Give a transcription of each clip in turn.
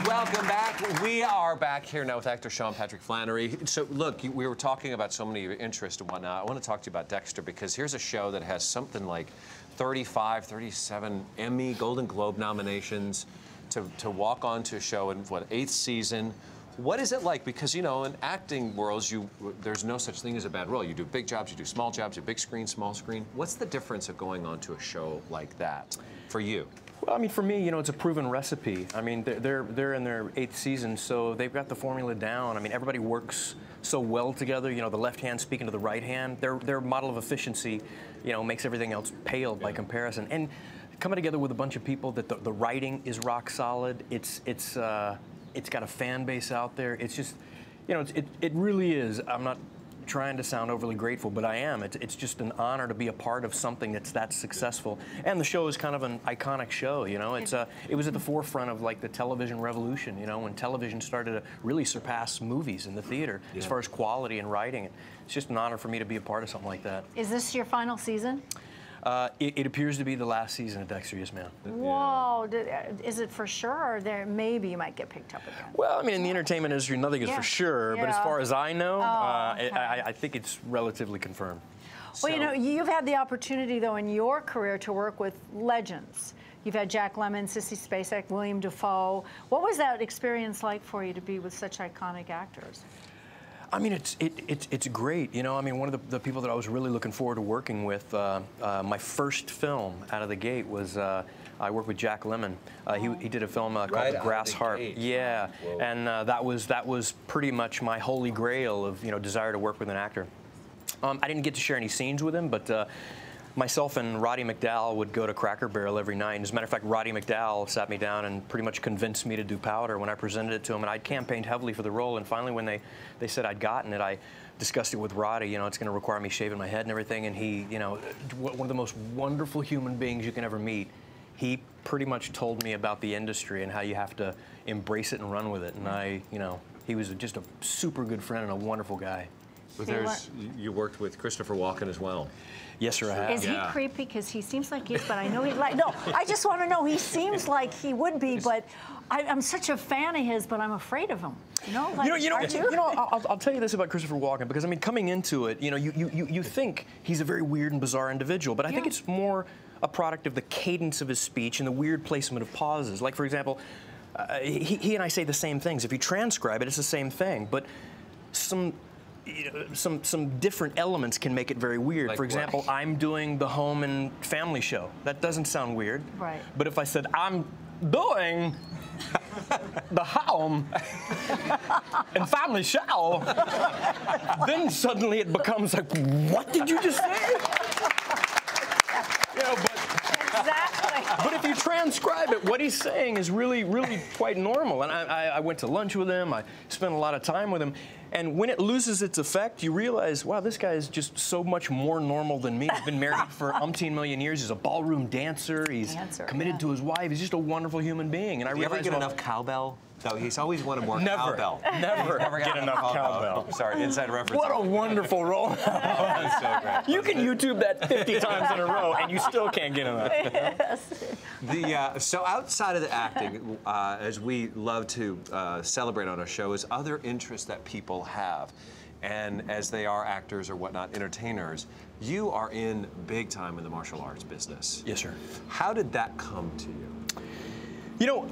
Welcome back. We are back here now with actor Patrick Flanery. So, look, we were talking about so many of your interests and whatnot. I want to talk to you about Dexter because here's a show that has something like 35, 37 Emmy, Golden Globe nominations to walk onto a show in, what, 8th season. What is it like? Because, you know, in acting worlds, there's no such thing as a bad role. You do big jobs, you do small jobs, you do big screen, small screen. What's the difference of going on to a show like that for you? Well, I mean, for me, you know, it's a proven recipe. I mean, they're in their 8th season, so they've got the formula down. I mean, everybody works so well together. You know, the left hand speaking to the right hand. Their model of efficiency, you know, makes everything else pale by comparison. And coming together with a bunch of people that the writing is rock solid. It's got a fan base out there. It's just, you know, it really is. I'm not trying to sound overly grateful, but I am. It's just an honor to be a part of something that's that successful. And the show is kind of an iconic show, you know. It was at the forefront of like the television revolution, you know, when television started to really surpass movies in the theater as far as quality and writing. It's just an honor for me to be a part of something like that. Is this your final season? It appears to be the last season of Dexter, yes, ma'am. Whoa, is it for sure, or maybe you might get picked up again? Well, I mean, in the entertainment industry, nothing is for sure, but as far as I know, okay. I think it's relatively confirmed. Well, you know, you've had the opportunity, though, in your career to work with legends. You've had Jack Lemmon, Sissy Spacek, William Dafoe. What was that experience like for you to be with such iconic actors? I mean, it's great. You know, I mean, one of the people that I was really looking forward to working with, my first film out of the gate was I worked with Jack Lemmon. He did a film called The Grass Harp. Yeah, whoa. And that was pretty much my holy grail of, you know, desire to work with an actor. I didn't get to share any scenes with him, but myself and Roddy McDowall would go to Cracker Barrel every night. And as a matter of fact, Roddy McDowall sat me down and pretty much convinced me to do Powder when I presented it to him. And I'd campaigned heavily for the role. And finally, when they said I'd gotten it, I discussed it with Roddy. You know, it's going to require me shaving my head and everything. And he, you know, one of the most wonderful human beings you can ever meet. He pretty much told me about the industry and how you have to embrace it and run with it. And you know, he was just a super good friend and a wonderful guy. But you worked with Christopher Walken as well. Yes, sir, I have. Is he creepy? Because he seems like he is, but I know he'd like. No, I just want to know. He seems like he would be, but I'm such a fan of his, but I'm afraid of him. You know, like, I'll tell you this about Christopher Walken, because I mean, coming into it, you know, you think he's a very weird and bizarre individual, but I think it's more a product of the cadence of his speech and the weird placement of pauses. Like, for example, he and I say the same things. If you transcribe it, it's the same thing, but some different elements can make it very weird. Like for example, I'm doing the home and family show. That doesn't sound weird. Right. But if I said, I'm doing the home and family show, then suddenly it becomes like, what did you just say? You know, but if you transcribe it, what he's saying is really, really quite normal. And I went to lunch with him. I spent a lot of time with him. And when it loses its effect, you realize, wow, this guy is just so much more normal than me. He's been married for umpteen million years. He's a ballroom dancer. He's committed to his wife. He's just a wonderful human being. And I realized, you ever get enough cowbell? So he's always wanted more cowbell. Never get enough cowbell. Sorry, inside reference. What a wonderful role. That's so great. You can YouTube that 50 times in a row, and you still can't get enough. So outside of the acting, as we love to celebrate on our show, is other interests that people have. And as they are actors or whatnot, entertainers, you are in big time in the martial arts business. Yes, sir. How did that come to you? You know,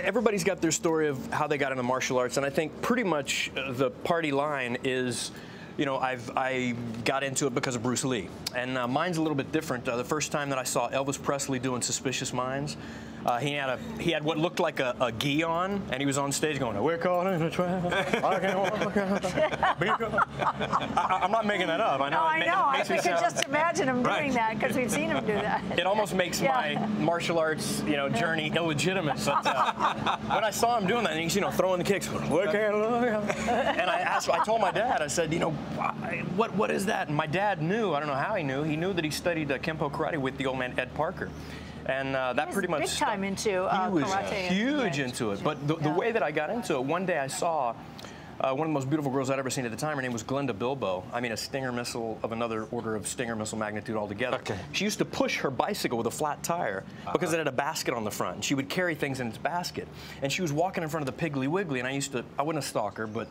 everybody's got their story of how they got into martial arts, and I think pretty much the party line is, you know, I got into it because of Bruce Lee. And mine's a little bit different. The first time that I saw Elvis Presley doing Suspicious Minds, he had what looked like a gi on, and he was on stage going, "We're caught in a trap. I can't walk out." I'm not making that up. I know. No, I know. I could just imagine him doing that because we've seen him do that. It almost makes my martial arts, you know, journey illegitimate. But when I saw him doing that, he's, you know, throwing the kicks, and I told my dad, I said, you know, what is that? And my dad knew. I don't know how he knew. He knew that he studied Kempo karate with the old man Ed Parker. And that pretty much big time into karate. He was huge into it. But the way that I got into it, one day I saw one of the most beautiful girls I'd ever seen at the time. Her name was Glenda Bilbo. I mean, a Stinger missile of another order of Stinger missile magnitude altogether. Okay. She used to push her bicycle with a flat tire because it had a basket on the front. And she would carry things in its basket. And she was walking in front of the Piggly Wiggly, and I wouldn't stalk her, but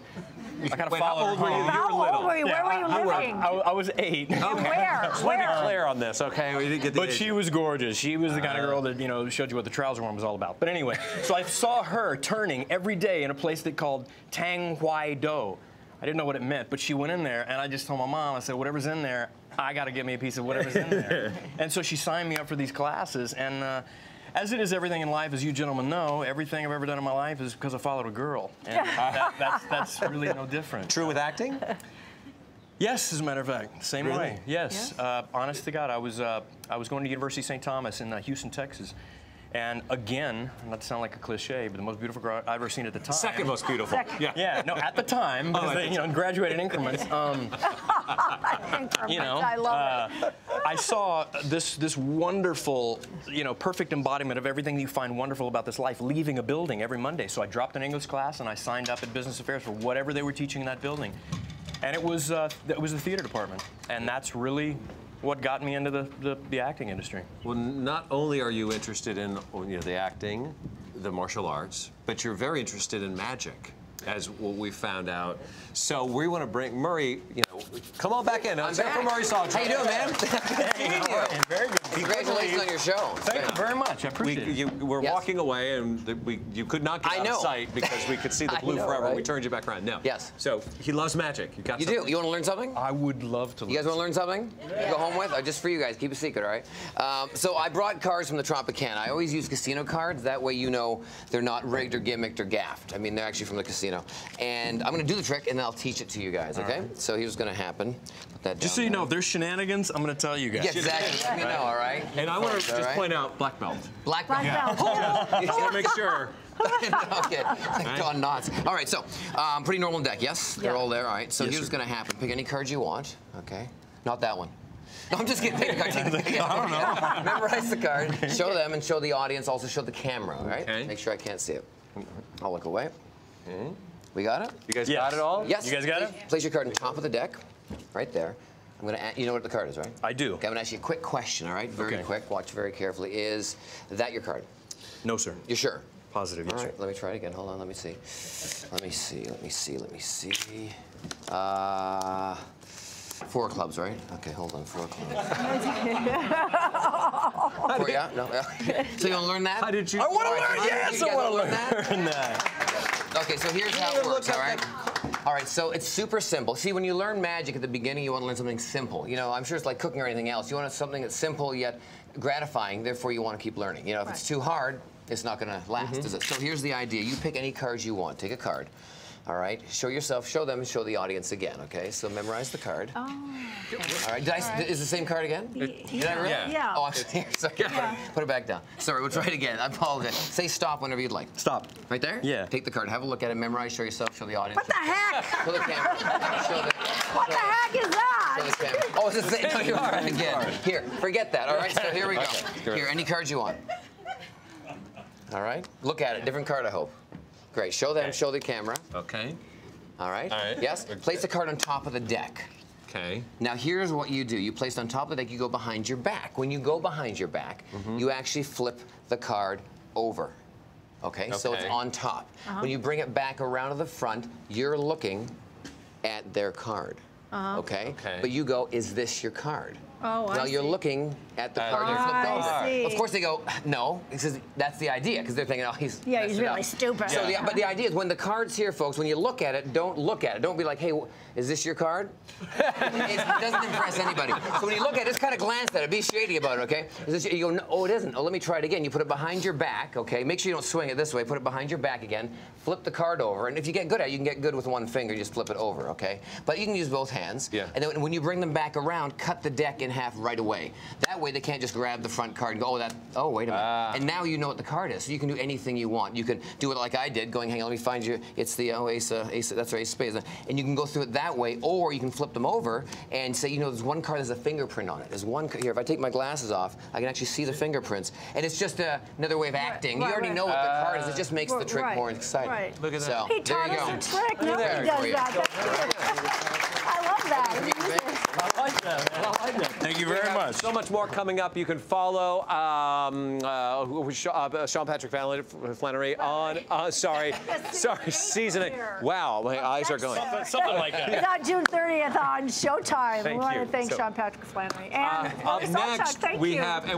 I kind of followed her. How old were you? Where were you living? I was 8. Okay. Where? Let's be clear on this, okay? We didn't get the But age. she was gorgeous. She was the kind of girl that, you know, showed you what the trouser one was all about. But anyway, so I saw her turning every day in a place they called Tang Huai Do. I didn't know what it meant, but she went in there, and I just told my mom, I said, whatever's in there, I got to get me a piece of whatever's in there. And so she signed me up for these classes, and as it is everything in life, as you gentlemen know, everything I've ever done in my life is because I followed a girl. And that's really no different. True with acting? Yes, as a matter of fact, same Really? way. Yes, honest to God, I was going to University of St. Thomas in Houston, Texas, and again, not to sound like a cliche, but the most beautiful girl I've ever seen at the time. Second most beautiful. Second. Yeah, no, at the time, because they, you know, in graduated increments. You know, I love it. I saw this wonderful, you know, perfect embodiment of everything you find wonderful about this life, leaving a building every Monday. So I dropped an English class and I signed up at Business Affairs for whatever they were teaching in that building. And it was the theater department, and that's really what got me into the acting industry. Well, not only are you interested in the acting, the martial arts, but you're very interested in magic, as what we found out. So we want to bring Murray. Come on back in. I'm back. back. For Murray Saul. How you doing, man? Very good. Congratulations on your show. Thank you very much. I appreciate it. We're Yes. walking away, and you could not get I out know. of sight because we could see the I blue know, forever. right? We turned you back around. No. Yes. So he loves magic. You got You something? do. You want to learn something? I would love to. You guys want to learn something? To go home with? Just for you guys. Keep a secret, all right? So I brought cards from the Tropicana. I always use casino cards. That way you know they're not rigged or gimmicked or gaffed. I mean, they're actually from the casino. And I'm going to do the trick, and then I'll teach it to you guys, okay? Right. So here's what's going to happen. Put that Just down so you there. know, if there's shenanigans, I'm going to tell you guys. Yes, exactly. Let me know, all right? And I want to All just right. point out black belt. Black belt. Black belt. Just want to make sure. Okay, Don knots. All right, so pretty normal deck, yes? They're Yeah. all there, all right. So Yes, here's sir. what's going to happen. Pick any card you want, okay? Not that one. No, I'm just kidding. Pick a card. Take the card. I don't know. Memorize the card. Show them and show the audience. Also show the camera, all right? Okay. Make sure I can't see it. I'll look away. We got it? You guys Yes. got it all? Yes. You guys got it? Place your card on top of the deck, right there. I'm going to. You know what the card is, right? I do. Okay, I'm going to ask you a quick question, all right? Very Okay. quick. Watch very carefully. Is that your card? No, sir. You're sure? Positive, yes, All sir. right, let me try it again. Hold on, let me see. Let me see. 4 clubs, right? Okay, hold on, 4 clubs. 4, yeah? No, yeah. So you want to learn that? How did you? I want to All right, learn. so Yes, you I guys want to wanna learn learn that. Okay, so here's how it works, all right? All right, so it's super simple. See, when you learn magic at the beginning, you want to learn something simple. You know, I'm sure it's like cooking or anything else. You want something that's simple yet gratifying, therefore you want to keep learning. You know, if it's too hard, it's not going to last, is it? So here's the idea. You pick any cards you want. Take a card. All right, show yourself, show them, and show the audience again, okay? So memorize the card. Oh, All right, is the same card again? Did I really? Yeah. Oh, I'm sorry. Put it back down. Sorry, we'll try it again. I apologize. Say stop whenever you'd like. Stop. Right there? Yeah. Take the card, have a look at it, memorize, show yourself, show the audience. What the heck? Show the camera. What the heck is Show the that? camera. Oh, it's the same. No, you're right again. Here, forget that. All right, so here we go. Good. Here, any cards you want. All right, look at it. Different card, I hope. Great. Show them. Show the camera. Okay. All right. All right. Yes. Place the card on top of the deck. Okay. Now here's what you do. You place it on top of the deck. You go behind your back. When you go behind your back, you actually flip the card over. Okay. So it's Okay. on top. When you bring it back around to the front, you're looking at their card. Okay. Okay. But you go, is this your card? Oh, I Now you're see. looking at the card you I flipped over. see. Of course they go, no. He says that's the idea because they're thinking, oh, he's Yeah, messed he's it really up. stupid. So but the idea is when the card's here, folks, when you look at it, don't look at it. Don't be like, hey, is this your card? It doesn't impress anybody. So when you look at it, just kind of glance at it. Be shady about it, okay? Is this, you go, no, oh, it isn't. Oh, let me try it again. You put it behind your back, okay? Make sure you don't swing it this way. Put it behind your back again. Flip the card over. And if you get good at it, you can get good with one finger. Just flip it over, okay? But you can use both hands. Yeah. And then when you bring them back around, cut the deck in half right away. That way they can't just grab the front card and go, oh, wait a minute. And now you know what the card is, so you can do anything you want. You can do it like I did, going, hang on, let me find you, it's the ace, that's our ace spades. And you can go through it that way, or you can flip them over and say, you know, there's one card, there's a fingerprint on it. There's one, here, if I take my glasses off, I can actually see the fingerprints. And it's just another way of acting. You already know what the card is, it just makes the trick more exciting. Look at that. So, He taught us a trick. Nobody does that. I love that. I like that, man. I like that. Thank you very much. So much more coming up. You can follow Sean Patrick Flanery on, sorry, season 8. Wow, my eyes are going. Something like that. It's on June 30th on Showtime. Thank we want you. to thank Sean Patrick Flanery. And Up next, thank we you. have